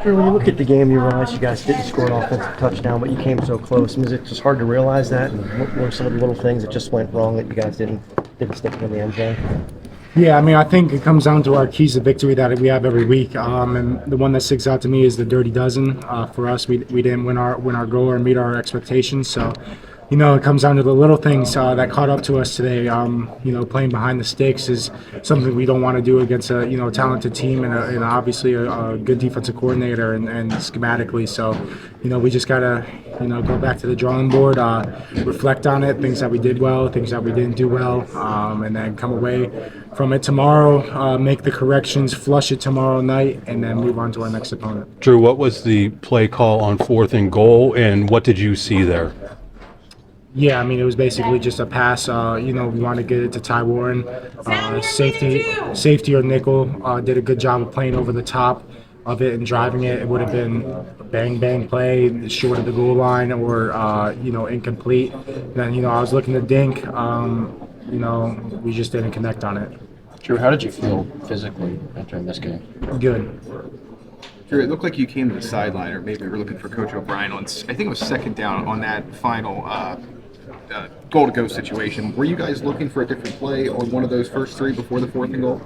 Drew, when you look at the game, you realize you guys didn't score an offensive touchdown, but you came so close. Was it just hard to realize that? And what were some of the little things that just went wrong that you guys didn't stick in the end zone? Yeah, I mean, I think it comes down to our keys to victory that we have every week, and the one that sticks out to me is the dirty dozen. For us, we didn't win our goal or meet our expectations, so. It comes down to the little things that caught up to us today. Playing behind the sticks is something we don't want to do against a talented team and obviously a good defensive coordinator and schematically. So, we just gotta go back to the drawing board, reflect on it, things that we did well, things that we didn't do well, and then come away from it tomorrow, make the corrections, flush it tomorrow night, and then move on to our next opponent. Drew, what was the play call on 4th and goal, and what did you see there? Yeah, I mean, it was basically just a pass. We want to get it to Ty Warren. Safety or nickel did a good job of playing over the top of it and driving it. It would have been a bang play short of the goal line or incomplete. Then I was looking to dink. We just didn't connect on it. Drew, how did you feel physically entering this game? Good. Drew, it looked like you came to the sideline, or maybe we were looking for Coach O'Brien on. I think it was second down on that final goal-to-go situation. Were you guys looking for a different play on one of those first three before the 4th and goal?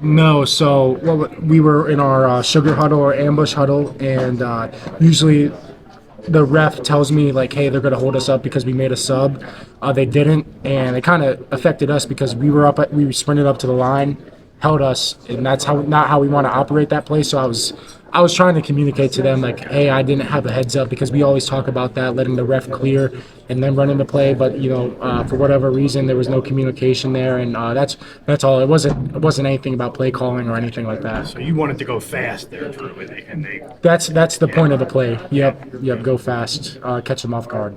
No. So we were in our sugar huddle or ambush huddle, and usually the ref tells me like, hey, they're going to hold us up because we made a sub. They didn't, and it kind of affected us because we sprinted up to the line, held us, and that's not how we want to operate that play. So I was trying to communicate to them like, hey, I didn't have a heads up because we always talk about that, letting the ref clear and then running the play. But for whatever reason, there was no communication there, and that's all. It wasn't anything about play calling or anything like that. So you wanted to go fast there, Drew, and they. That's the point of the play. Yep. Go fast, catch them off guard.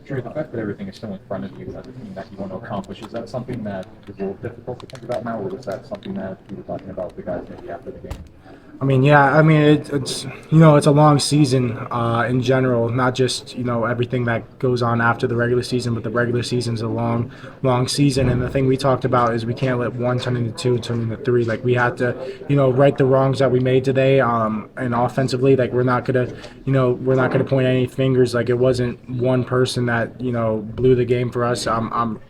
Drew, the fact that everything is still in front of you as a team that you want to accomplish, is that something that is a little difficult to think about now, or was that something that you were talking about with the guys maybe after the game? It's it's a long season in general, not just everything that goes on after the regular season, but the regular season's a long season. And the thing we talked about is we can't let 1 turn into 2, turn into 3. Like we have to right the wrongs that we made today. And offensively, like we're not gonna point any fingers. Like it wasn't one person that blew the game for us.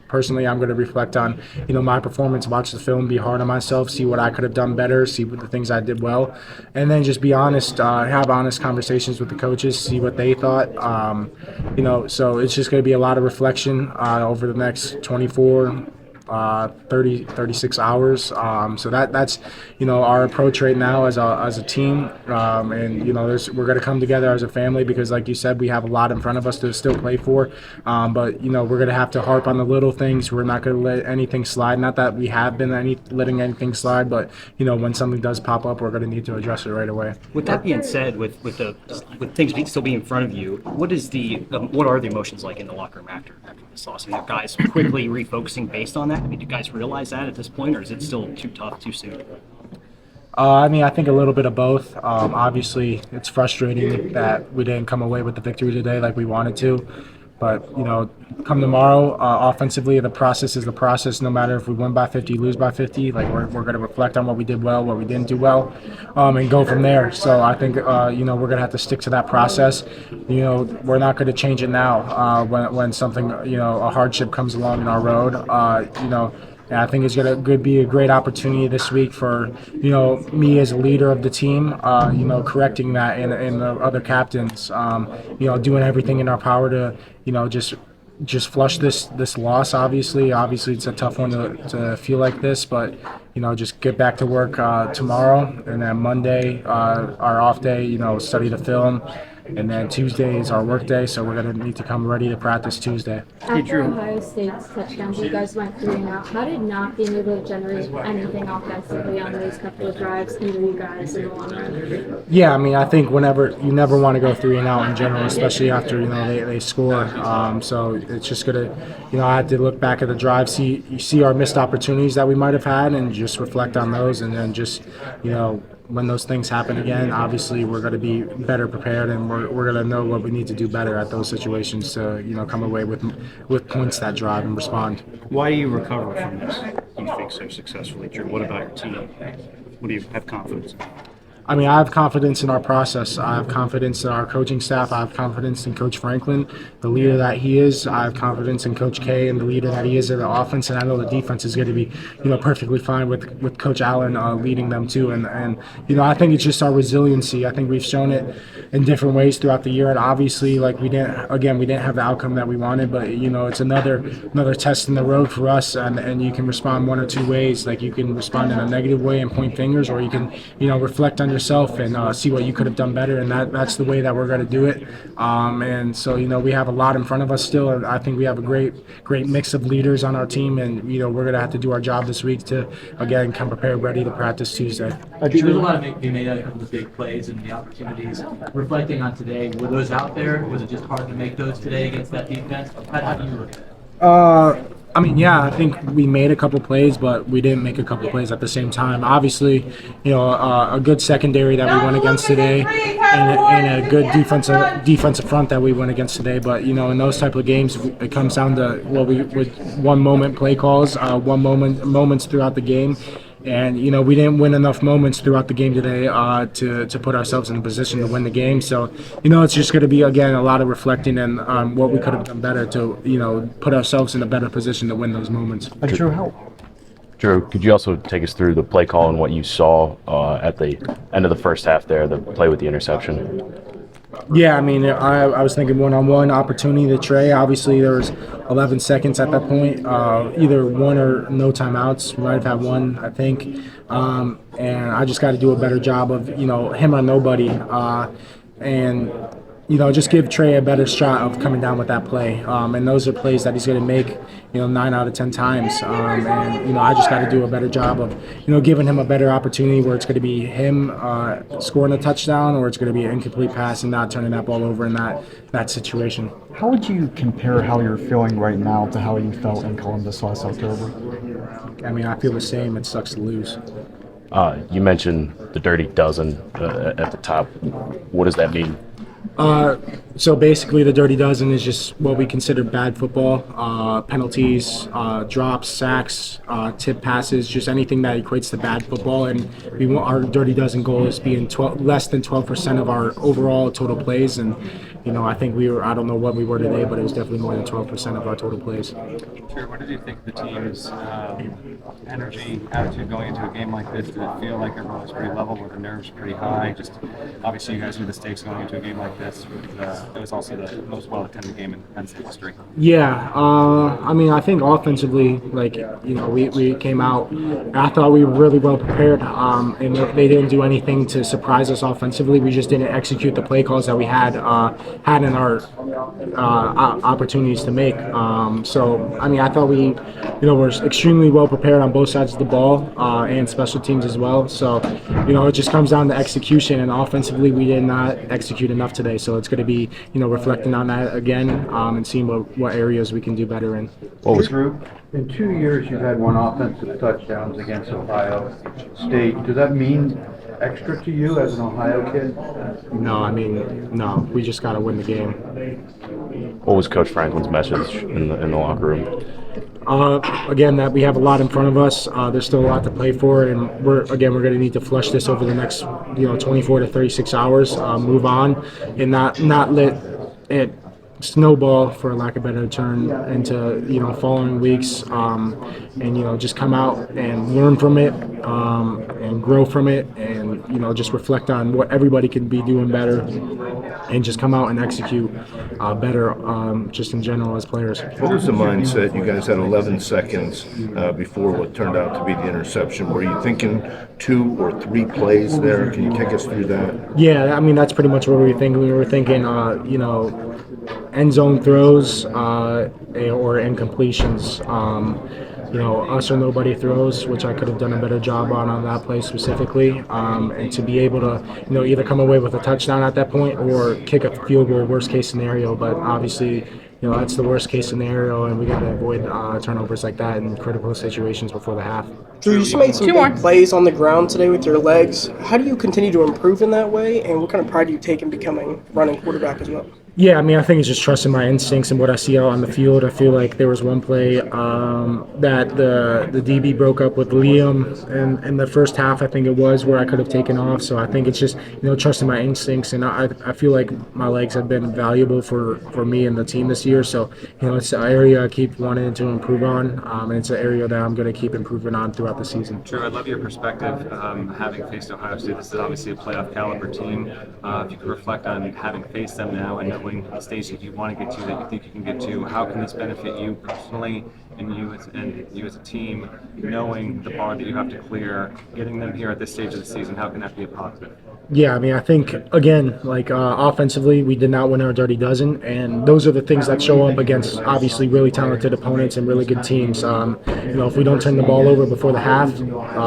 Personally, I'm going to reflect on, my performance, watch the film, be hard on myself, see what I could have done better, see what the things I did well, and then just be honest, have honest conversations with the coaches, see what they thought. So it's just going to be a lot of reflection over the next 24, 36 hours. So that's our approach right now as a team. We're going to come together as a family because, like you said, we have a lot in front of us to still play for. But we're going to have to harp on the little things. We're not going to let anything slide. Not that we have been letting anything slide, but when something does pop up, we're going to need to address it right away. With that being said, with things still being in front of you, what are the emotions like in the locker room after this loss? Are guys quickly refocusing based on that? Do you guys realize that at this point, or is it still too tough, too soon? I think a little bit of both. Obviously, it's frustrating that we didn't come away with the victory today like we wanted to. But, come tomorrow, offensively, the process is the process. No matter if we win by 50, lose by 50, like we're going to reflect on what we did well, what we didn't do well, and go from there. So I think, we're going to have to stick to that process. We're not going to change it now when something, a hardship comes along in our road. And I think it's going to be a great opportunity this week for, me as a leader of the team, correcting that and the other captains, doing everything in our power to, just flush this loss. Obviously, it's a tough one to feel like this, but just get back to work tomorrow, and then Monday, our off day, study the film. And then Tuesday is our work day, so we're going to need to come ready to practice Tuesday. After Ohio State's touchdowns, you guys went 3 and out. How did not being able to generate anything offensively on those couple of drives hinder you guys in the long run? Yeah, I think you never want to go 3 and out in general, especially after they score. So it's just gonna, I had to look back at the drive, see our missed opportunities that we might have had, and just reflect on those, and then just when those things happen again, obviously we're going to be better prepared, and we're going to know what we need to do better at those situations to come away with points that drive and respond. Why do you recover from this, you think, so successfully, Drew? What about your team? What do you have confidence in? I mean, I have confidence in our process. I have confidence in our coaching staff. I have confidence in Coach Franklin, the leader that he is. I have confidence in Coach K and the leader that he is in the offense. And I know the defense is going to be, perfectly fine with Coach Allen leading them too. And I think it's just our resiliency. I think we've shown it in different ways throughout the year. And obviously, like we didn't have the outcome that we wanted, but it's another test in the road for us. And you can respond one or two ways. Like you can respond in a negative way and point fingers, or you can reflect on yourself and see what you could have done better, and that's the way that we're going to do it. And so we have a lot in front of us still, and I think we have a great mix of leaders on our team, and we're going to have to do our job this week to again come prepared, ready to practice Tuesday. There's a lot of be made out of the big plays and the opportunities. Reflecting on today, were those out there? Was it just hard to make those today against that defense? How do you look at it? I mean, yeah, I think we made a couple plays, but we didn't make a couple plays at the same time. Obviously, a good secondary that we went against today, and a good defensive front that we went against today. But in those type of games, it comes down to with one moment play calls, moments throughout the game. And we didn't win enough moments throughout the game today to put ourselves in a position to win the game. So it's just going to be again a lot of reflecting and what we could have done better to put ourselves in a better position to win those moments. Drew, could you also take us through the play call and what you saw at the end of the first half there, the play with the interception? Yeah, I mean, I was thinking one-on-one opportunity to Trey. Obviously, there was 11 seconds at that point, either one or no timeouts. We might have had one, I think. And I just got to do a better job of, him or nobody. And just give Trey a better shot of coming down with that play. And those are plays that he's going to make, 9 out of 10 times. And I just got to do a better job of, giving him a better opportunity where it's going to be him scoring a touchdown, or it's going to be an incomplete pass and not turning that ball over in that situation. How would you compare how you're feeling right now to how you felt in Columbus last October? I mean, I feel the same. It sucks to lose. You mentioned the dirty dozen at the top. What does that mean? So basically the dirty dozen is just what we consider bad football, penalties, drops, sacks, tip passes, just anything that equates to bad football. And our dirty dozen goal is being less than 12% of our overall total plays. And, I think I don't know what we were today, but it was definitely more than 12% of our total plays. Sure. What did you think of the team's energy, attitude going into a game like this? Did it feel like everyone was pretty level, were the nerves pretty high? Just obviously you guys knew the stakes going into a game like this. It was also the most well-attended game in Penn State history. Yeah, I mean, I think offensively, we came out. I thought we were really well prepared, and they didn't do anything to surprise us offensively. We just didn't execute the play calls that we had in our opportunities to make. So, I mean, I thought we, were extremely well prepared on both sides of the ball and special teams as well. So, it just comes down to execution, and offensively we did not execute enough today. So it's going to be, reflecting on that again and seeing what areas we can do better in. Drew, in 2 years you've had one offensive touchdowns against Ohio State. Does that mean extra to you as an Ohio kid? No, we just got to win the game. What was Coach Franklin's message in the locker room? Again, that we have a lot in front of us. There's still a lot to play for, and we're going to need to flush this over the next 24 to 36 hours, move on, and not let it snowball, for lack of a better term, into following weeks, and just come out and learn from it and grow from it, and just reflect on what everybody can be doing better, and just come out and execute better, just in general as players. What was the mindset? You guys had 11 seconds before what turned out to be the interception. Were you thinking 2 or 3 plays there? Can you take us through that? Yeah, I mean, that's pretty much what we were thinking. We were thinking, end zone throws or incompletions. Us or nobody throws, which I could have done a better job on that play specifically, and to be able to, either come away with a touchdown at that point or kick a field goal, worst case scenario. But obviously, that's the worst case scenario, and we got to avoid turnovers like that in critical situations before the half. Drew, you made some big plays on the ground today with your legs. How do you continue to improve in that way, and what kind of pride do you take in becoming running quarterback as well? Yeah, I mean, I think it's just trusting my instincts and what I see out on the field. I feel like there was one play that the DB broke up with Liam in the first half, I think it was, where I could have taken off. So I think it's just, trusting my instincts. And I feel like my legs have been valuable for me and the team this year. So, it's an area I keep wanting to improve on. And it's an area that I'm going to keep improving on throughout the season. Drew, I'd love your perspective, having faced Ohio State. This is obviously a playoff caliber team. If you could reflect on having faced them now and knowing the stage that you want to get to, that you think you can get to, how can this benefit you personally and you as a team, knowing the bar that you have to clear, getting them here at this stage of the season, how can that be a positive? Yeah, I mean, I think, again, offensively, we did not win our dirty dozen, and those are the things that show up against, obviously, really talented opponents and really good teams. If we don't turn the ball over before the half,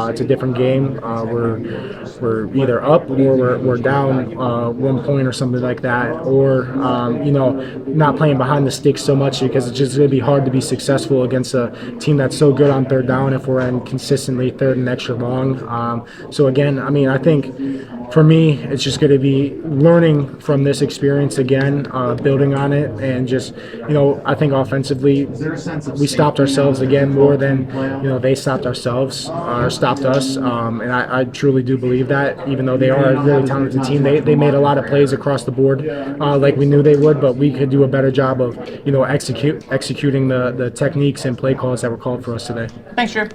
it's a different game. We're either up or we're down 1 point or something like that, or, not playing behind the sticks so much, because it's just going to be hard to be successful against a team that's so good on third down if we're in consistently third and extra long. So, again, I mean, I think for me, it's just going to be learning from this experience again, building on it, and just, I think offensively, we stopped ourselves again more than, they stopped ourselves or stopped us. And I truly do believe that, even though they are a really talented team, they made a lot of plays across the board like we knew they would, but we could do a better job of, executing the techniques and play calls that were called for us today. Thanks, Drew.